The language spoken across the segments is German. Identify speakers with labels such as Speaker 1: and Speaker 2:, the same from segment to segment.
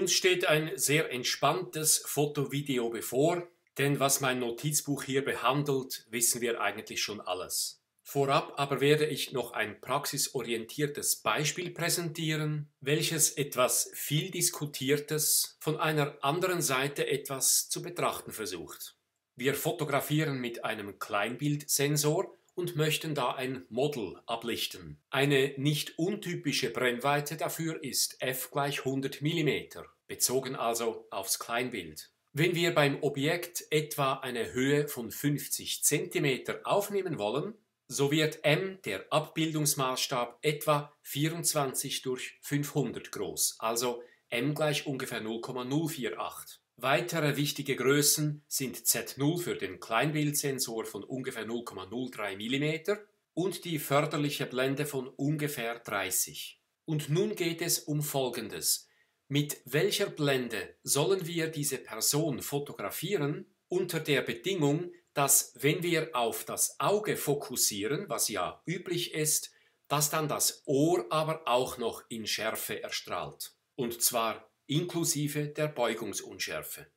Speaker 1: Uns steht ein sehr entspanntes Fotovideo bevor, denn was mein Notizbuch hier behandelt, wissen wir eigentlich schon alles. Vorab aber werde ich noch ein praxisorientiertes Beispiel präsentieren, welches etwas viel Diskutiertes von einer anderen Seite etwas zu betrachten versucht. Wir fotografieren mit einem Kleinbildsensor und möchten da ein Model ablichten. Eine nicht untypische Brennweite dafür ist f = 100 mm, bezogen also aufs Kleinbild. Wenn wir beim Objekt etwa eine Höhe von 50 cm aufnehmen wollen, so wird m, der Abbildungsmaßstab, etwa 24 durch 500 groß, also m = ungefähr 0,048. Weitere wichtige Größen sind Z0 für den Kleinbildsensor von ungefähr 0,03 mm und die förderliche Blende von ungefähr 30. Und nun geht es um Folgendes. Mit welcher Blende sollen wir diese Person fotografieren, unter der Bedingung, dass, wenn wir auf das Auge fokussieren, was ja üblich ist, dass dann das Ohr aber auch noch in Schärfe erstrahlt. Und zwar inklusive der Beugungsunschärfe.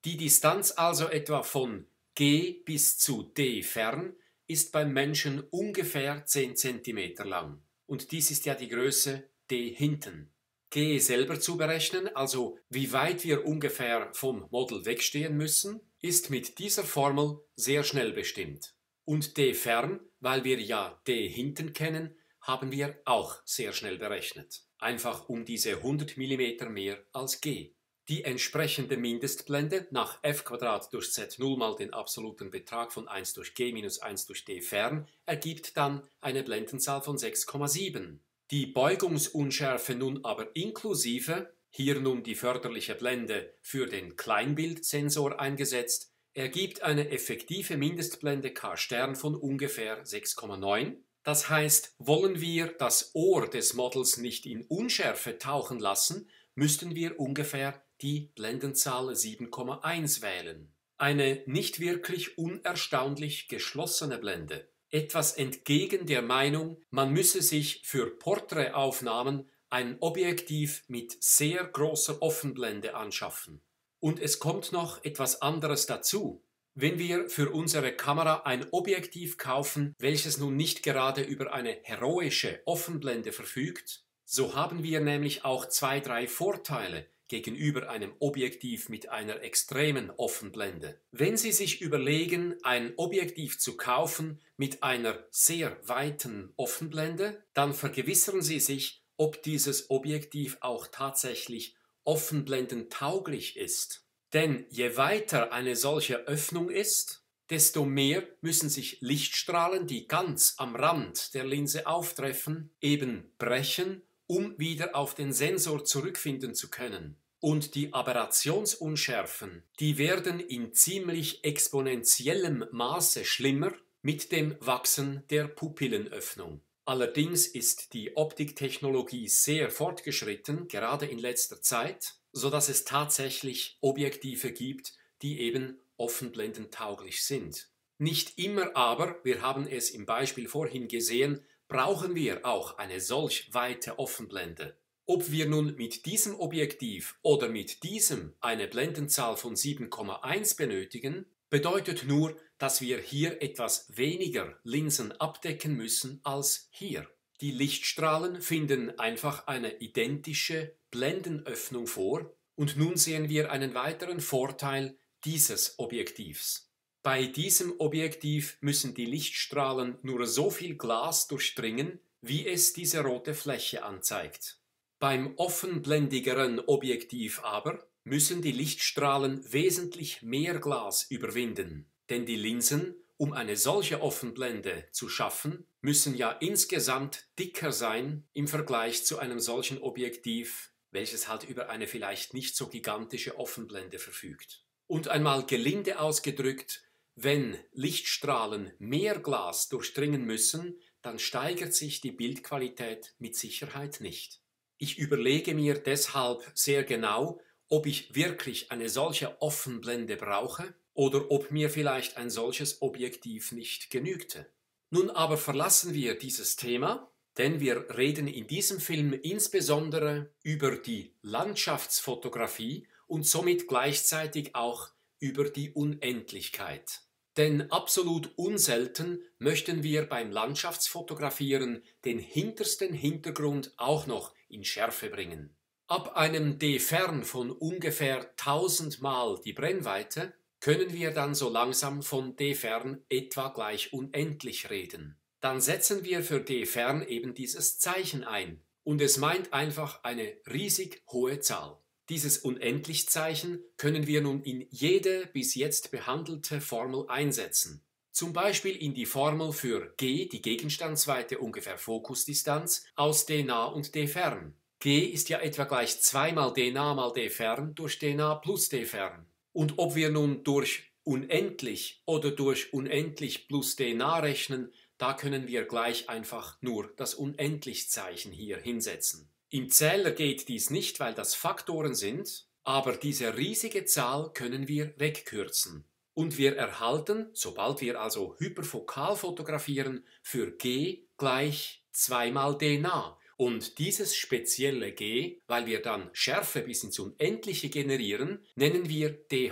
Speaker 1: Die Distanz also etwa von G bis zu D fern ist beim Menschen ungefähr 10 cm lang. Und dies ist ja die Größe D hinten. G selber zu berechnen, also wie weit wir ungefähr vom Model wegstehen müssen, ist mit dieser Formel sehr schnell bestimmt. Und D fern, weil wir ja D hinten kennen, haben wir auch sehr schnell berechnet. Einfach um diese 100 mm mehr als G. Die entsprechende Mindestblende nach f² durch Z0 mal den absoluten Betrag von 1 durch G minus 1 durch D fern ergibt dann eine Blendenzahl von 6,7. Die Beugungsunschärfe nun aber inklusive, hier nun die förderliche Blende für den Kleinbildsensor eingesetzt, ergibt eine effektive Mindestblende K' von ungefähr 6,9. Das heißt, wollen wir das Ohr des Models nicht in Unschärfe tauchen lassen, müssten wir ungefähr die Blendenzahl 7,1 wählen. Eine nicht wirklich unerstaunlich geschlossene Blende. Etwas entgegen der Meinung, man müsse sich für Porträtaufnahmen ein Objektiv mit sehr großer Offenblende anschaffen. Und es kommt noch etwas anderes dazu. Wenn wir für unsere Kamera ein Objektiv kaufen, welches nun nicht gerade über eine heroische Offenblende verfügt, so haben wir nämlich auch 2, 3 Vorteile gegenüber einem Objektiv mit einer extremen Offenblende. Wenn Sie sich überlegen, ein Objektiv zu kaufen mit einer sehr weiten Offenblende, dann vergewissern Sie sich, ob dieses Objektiv auch tatsächlich offenblendentauglich ist. Denn je weiter eine solche Öffnung ist, desto mehr müssen sich Lichtstrahlen, die ganz am Rand der Linse auftreffen, eben brechen, um wieder auf den Sensor zurückfinden zu können. Und die Aberrationsunschärfen, die werden in ziemlich exponentiellem Maße schlimmer mit dem Wachsen der Pupillenöffnung. Allerdings ist die Optiktechnologie sehr fortgeschritten, gerade in letzter Zeit, sodass es tatsächlich Objektive gibt, die eben offenblendentauglich sind. Nicht immer aber, wir haben es im Beispiel vorhin gesehen, brauchen wir auch eine solch weite Offenblende. Ob wir nun mit diesem Objektiv oder mit diesem eine Blendenzahl von 7,1 benötigen, bedeutet nur, dass wir hier etwas weniger Linsen abdecken müssen als hier. Die Lichtstrahlen finden einfach eine identische Blendenöffnung vor und nun sehen wir einen weiteren Vorteil dieses Objektivs. Bei diesem Objektiv müssen die Lichtstrahlen nur so viel Glas durchdringen, wie es diese rote Fläche anzeigt. Beim offenblendigeren Objektiv aber müssen die Lichtstrahlen wesentlich mehr Glas überwinden, denn die Linsen, um eine solche Offenblende zu schaffen, müssen ja insgesamt dicker sein im Vergleich zu einem solchen Objektiv, welches halt über eine vielleicht nicht so gigantische Offenblende verfügt. Und einmal gelinde ausgedrückt, wenn Lichtstrahlen mehr Glas durchdringen müssen, dann steigert sich die Bildqualität mit Sicherheit nicht. Ich überlege mir deshalb sehr genau, ob ich wirklich eine solche Offenblende brauche oder ob mir vielleicht ein solches Objektiv nicht genügte. Nun aber verlassen wir dieses Thema denn wir reden in diesem Film insbesondere über die Landschaftsfotografie und somit gleichzeitig auch über die Unendlichkeit. Denn absolut unselten möchten wir beim Landschaftsfotografieren den hintersten Hintergrund auch noch in Schärfe bringen. Ab einem D-Fern von ungefähr 1000 Mal die Brennweite können wir dann so langsam von D-Fern etwa gleich unendlich reden. Dann setzen wir für D-Fern eben dieses Zeichen ein und es meint einfach eine riesig hohe Zahl. Dieses Unendlichzeichen können wir nun in jede bis jetzt behandelte Formel einsetzen. Zum Beispiel in die Formel für g, die Gegenstandsweite ungefähr Fokusdistanz, aus d nah und d fern. G ist ja etwa gleich 2 mal d nah mal d fern durch d nah plus d fern. Und ob wir nun durch unendlich oder durch unendlich plus d nah rechnen, da können wir gleich einfach nur das Unendlichzeichen hier hinsetzen. Im Zähler geht dies nicht, weil das Faktoren sind, aber diese riesige Zahl können wir wegkürzen. Und wir erhalten, sobald wir also hyperfokal fotografieren, für g gleich 2 mal d nah. Und dieses spezielle g, weil wir dann Schärfe bis ins Unendliche generieren, nennen wir dh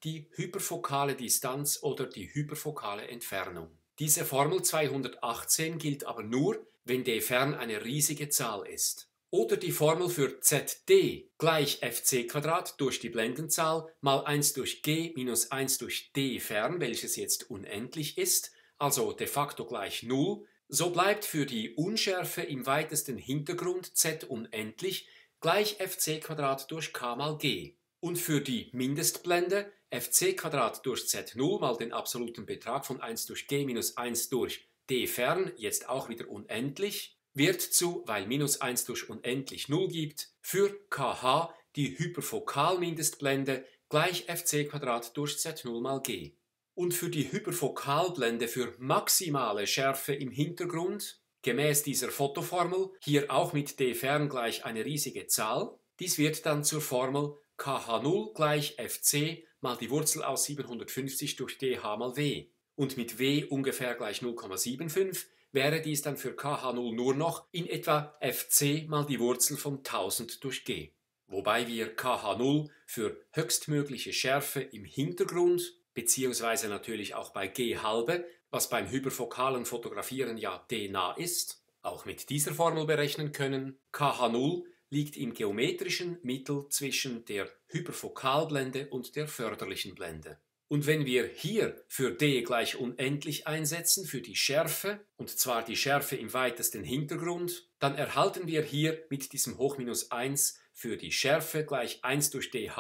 Speaker 1: die hyperfokale Distanz oder die hyperfokale Entfernung. Diese Formel 218 gilt aber nur, wenn d fern eine riesige Zahl ist. Oder die Formel für ZD gleich fc² durch die Blendenzahl mal 1 durch g minus 1 durch d fern, welches jetzt unendlich ist, also de facto gleich 0, so bleibt für die Unschärfe im weitesten Hintergrund z unendlich gleich fc² durch k mal g. Und für die Mindestblende fc² durch z0 mal den absoluten Betrag von 1 durch g minus 1 durch d fern, jetzt auch wieder unendlich, wird zu, weil minus 1 durch unendlich 0 gibt, für kh die Hyperfokal-Mindestblende gleich fc² durch z0 mal g. Und für die Hyperfokalblende für maximale Schärfe im Hintergrund, gemäß dieser Fotoformel, hier auch mit d fern gleich eine riesige Zahl, dies wird dann zur Formel kh0 gleich fc mal die Wurzel aus 750 durch dh mal w. Und mit w ungefähr gleich 0,75 wäre dies dann für kh0 nur noch in etwa fc mal die Wurzel von 1000 durch g. Wobei wir kh0 für höchstmögliche Schärfe im Hintergrund, beziehungsweise natürlich auch bei g halbe, was beim hyperfokalen Fotografieren ja d nah ist, auch mit dieser Formel berechnen können. kh0 liegt im geometrischen Mittel zwischen der Hyperfokalblende und der förderlichen Blende. Und wenn wir hier für d gleich unendlich einsetzen, für die Schärfe, und zwar die Schärfe im weitesten Hintergrund, dann erhalten wir hier mit diesem hoch minus 1 für die Schärfe gleich 1 durch dh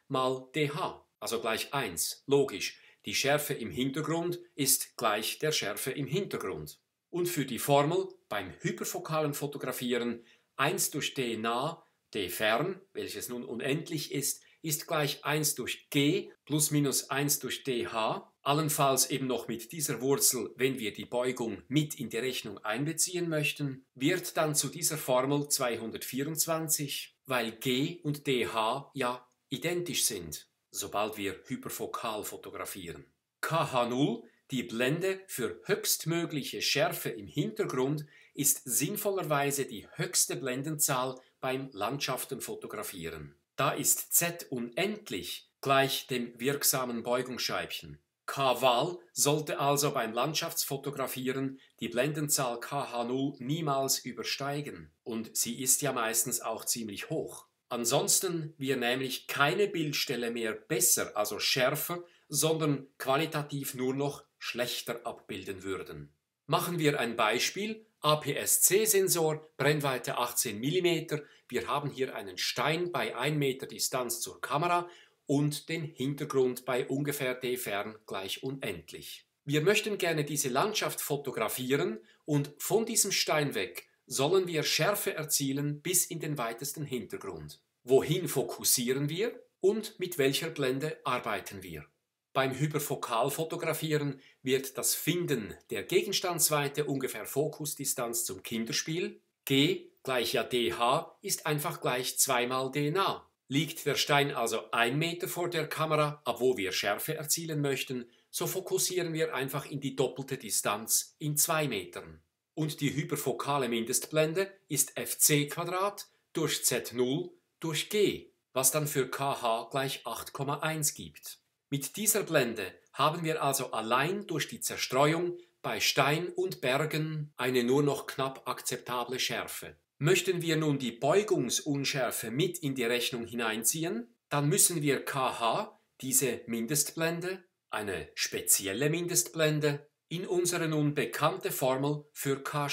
Speaker 1: mal dh, also gleich 1. Logisch, die Schärfe im Hintergrund ist gleich der Schärfe im Hintergrund. Und für die Formel beim hyperfokalen Fotografieren 1 durch d nah, d fern, welches nun unendlich ist gleich 1 durch g plus minus 1 durch dh, allenfalls eben noch mit dieser Wurzel, wenn wir die Beugung mit in die Rechnung einbeziehen möchten, wird dann zu dieser Formel 224, weil g und dh ja identisch sind, sobald wir hyperfokal fotografieren. kh0, die Blende für höchstmögliche Schärfe im Hintergrund, ist sinnvollerweise die höchste Blendenzahl beim Landschaftenfotografieren. Da ist z unendlich gleich dem wirksamen Beugungsscheibchen. K-Val sollte also beim Landschaftsfotografieren die Blendenzahl kh0 niemals übersteigen. Und sie ist ja meistens auch ziemlich hoch. Ansonsten wir nämlich keine Bildstelle mehr besser, also schärfer, sondern qualitativ nur noch schlechter abbilden würden. Machen wir ein Beispiel. APS-C-Sensor, Brennweite 18 mm. Wir haben hier einen Stein bei 1 Meter Distanz zur Kamera und den Hintergrund bei ungefähr d fern gleich unendlich. Wir möchten gerne diese Landschaft fotografieren und von diesem Stein weg sollen wir Schärfe erzielen bis in den weitesten Hintergrund. Wohin fokussieren wir und mit welcher Blende arbeiten wir? Beim Hyperfokalfotografieren wird das Finden der Gegenstandsweite ungefähr Fokusdistanz zum Kinderspiel. G gleich ja dh ist einfach gleich 2 mal d nah. Liegt der Stein also 1 Meter vor der Kamera, ab wo wir Schärfe erzielen möchten, so fokussieren wir einfach in die doppelte Distanz in 2 Metern. und die hyperfokale Mindestblende ist fc² durch Z0 durch G, was dann für kH gleich 8,1 gibt. Mit dieser Blende haben wir also allein durch die Zerstreuung bei Stein und Bergen eine nur noch knapp akzeptable Schärfe. Möchten wir nun die Beugungsunschärfe mit in die Rechnung hineinziehen, dann müssen wir kH, diese Mindestblende, eine spezielle Mindestblende, in unsere nun bekannte Formel für K'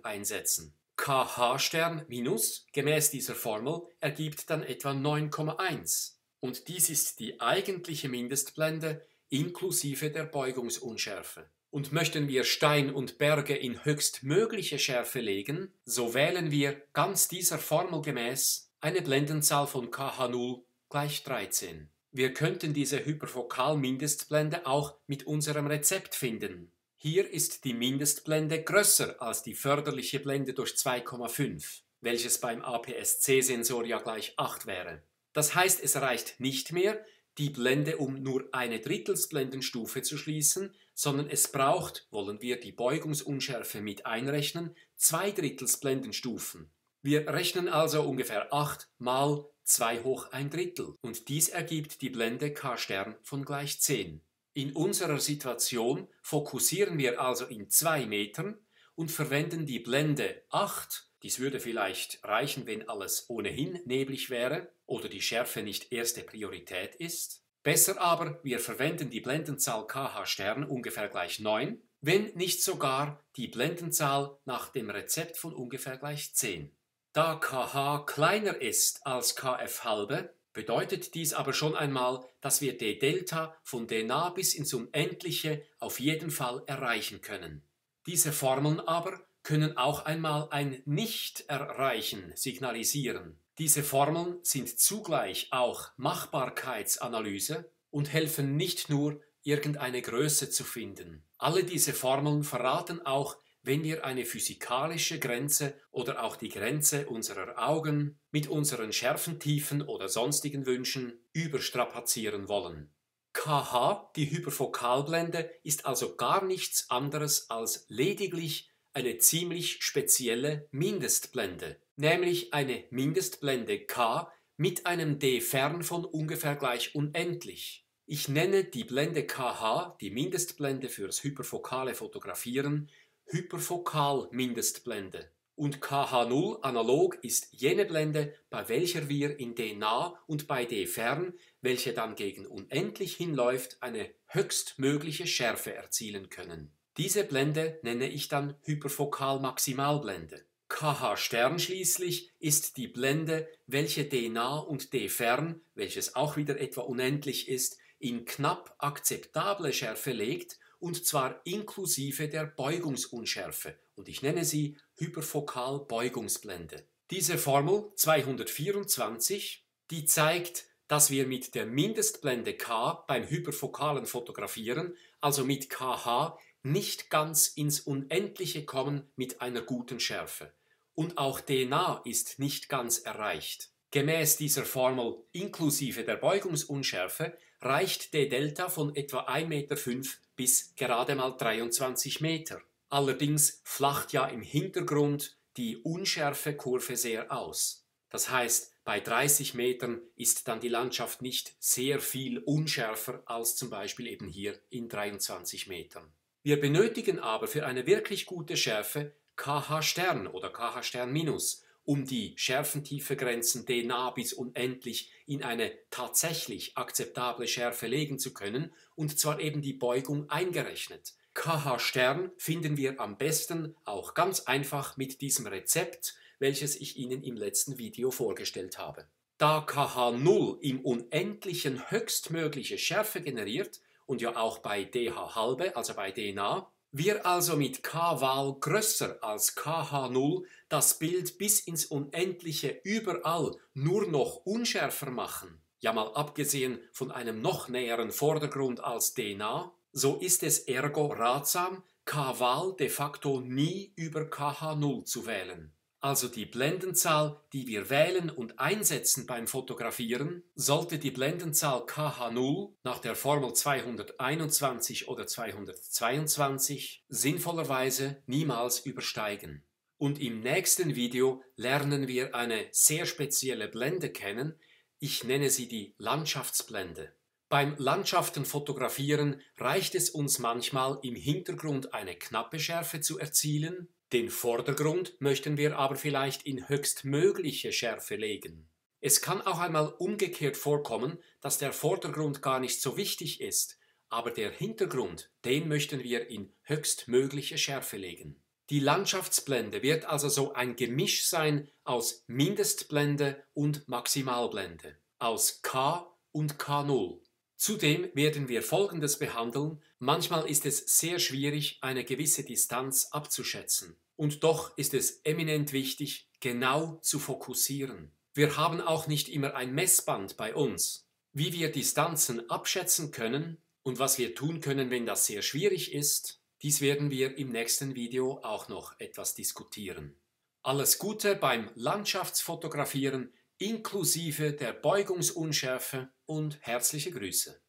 Speaker 1: einsetzen. kH' minus, gemäß dieser Formel, ergibt dann etwa 9,1. Und dies ist die eigentliche Mindestblende inklusive der Beugungsunschärfe. Und möchten wir Stein und Berge in höchstmögliche Schärfe legen, so wählen wir ganz dieser Formel gemäß eine Blendenzahl von kH0 gleich 13. Wir könnten diese Hyperfokal-Mindestblende auch mit unserem Rezept finden. Hier ist die Mindestblende größer als die förderliche Blende durch 2,5, welches beim APS-C-Sensor ja gleich 8 wäre. Das heißt, es reicht nicht mehr, die Blende um nur eine Drittelsblendenstufe zu schließen, sondern es braucht, wollen wir die Beugungsunschärfe mit einrechnen, 2/3 Blendenstufen. Wir rechnen also ungefähr 8 mal 2 hoch 1/3 und dies ergibt die Blende K' von gleich 10. In unserer Situation fokussieren wir also in 2 Metern und verwenden die Blende 8. Dies würde vielleicht reichen, wenn alles ohnehin neblig wäre oder die Schärfe nicht erste Priorität ist. Besser aber, wir verwenden die Blendenzahl kH' ungefähr gleich 9, wenn nicht sogar die Blendenzahl nach dem Rezept von ungefähr gleich 10. Da kH kleiner ist als kF halbe, bedeutet dies aber schon einmal, dass wir d-Delta von d nah bis ins Unendliche auf jeden Fall erreichen können. Diese Formeln aber können auch einmal ein Nicht-Erreichen signalisieren. Diese Formeln sind zugleich auch Machbarkeitsanalyse und helfen nicht nur, irgendeine Größe zu finden. Alle diese Formeln verraten auch, wenn wir eine physikalische Grenze oder auch die Grenze unserer Augen mit unseren Schärfentiefen oder sonstigen Wünschen überstrapazieren wollen. kH, die Hyperfokalblende, ist also gar nichts anderes als lediglich eine ziemlich spezielle Mindestblende, nämlich eine Mindestblende K mit einem d fern von ungefähr gleich unendlich. Ich nenne die Blende kH, die Mindestblende fürs hyperfokale Fotografieren, Hyperfokal-Mindestblende. Und kH0 analog ist jene Blende, bei welcher wir in d nah und bei d fern, welche dann gegen unendlich hinläuft, eine höchstmögliche Schärfe erzielen können. Diese Blende nenne ich dann Hyperfokal-Maximalblende. kH' schließlich ist die Blende, welche d nah und d fern, welches auch wieder etwa unendlich ist, in knapp akzeptable Schärfe legt, und zwar inklusive der Beugungsunschärfe, und ich nenne sie Hyperfokal-Beugungsblende. Diese Formel 224, die zeigt, dass wir mit der Mindestblende K beim hyperfokalen Fotografieren, also mit kH, nicht ganz ins Unendliche kommen mit einer guten Schärfe. Und auch d nah ist nicht ganz erreicht. Gemäß dieser Formel inklusive der Beugungsunschärfe reicht d-Delta von etwa 1,5 Meter bis gerade mal 23 Meter. Allerdings flacht ja im Hintergrund die Unschärfekurve sehr aus. Das heißt, bei 30 Metern ist dann die Landschaft nicht sehr viel unschärfer als zum Beispiel eben hier in 23 Metern. Wir benötigen aber für eine wirklich gute Schärfe kH' oder kH'-, um die Schärfentiefegrenzen d nah bis unendlich in eine tatsächlich akzeptable Schärfe legen zu können, und zwar eben die Beugung eingerechnet. kH' finden wir am besten auch ganz einfach mit diesem Rezept, welches ich Ihnen im letzten Video vorgestellt habe. Da kH0 im Unendlichen höchstmögliche Schärfe generiert und ja auch bei dH halbe, also bei d nah, wir also mit k-Wahl größer als kH0 das Bild bis ins Unendliche überall nur noch unschärfer machen, ja mal abgesehen von einem noch näheren Vordergrund als d nah, so ist es ergo ratsam, k-Wahl de facto nie über kH0 zu wählen. Also die Blendenzahl, die wir wählen und einsetzen beim Fotografieren, sollte die Blendenzahl KH0 nach der Formel 221 oder 222 sinnvollerweise niemals übersteigen. Und im nächsten Video lernen wir eine sehr spezielle Blende kennen. Ich nenne sie die Landschaftsblende. Beim Landschaften fotografieren reicht es uns manchmal, im Hintergrund eine knappe Schärfe zu erzielen. Den Vordergrund möchten wir aber vielleicht in höchstmögliche Schärfe legen. Es kann auch einmal umgekehrt vorkommen, dass der Vordergrund gar nicht so wichtig ist, aber der Hintergrund, den möchten wir in höchstmögliche Schärfe legen. Die Landschaftsblende wird also so ein Gemisch sein aus Mindestblende und Maximalblende, aus K und K0. Zudem werden wir Folgendes behandeln: Manchmal ist es sehr schwierig, eine gewisse Distanz abzuschätzen. Und doch ist es eminent wichtig, genau zu fokussieren. Wir haben auch nicht immer ein Messband bei uns. Wie wir Distanzen abschätzen können und was wir tun können, wenn das sehr schwierig ist, dies werden wir im nächsten Video auch noch etwas diskutieren. Alles Gute beim Landschaftsfotografieren inklusive der Beugungsunschärfe und herzliche Grüße.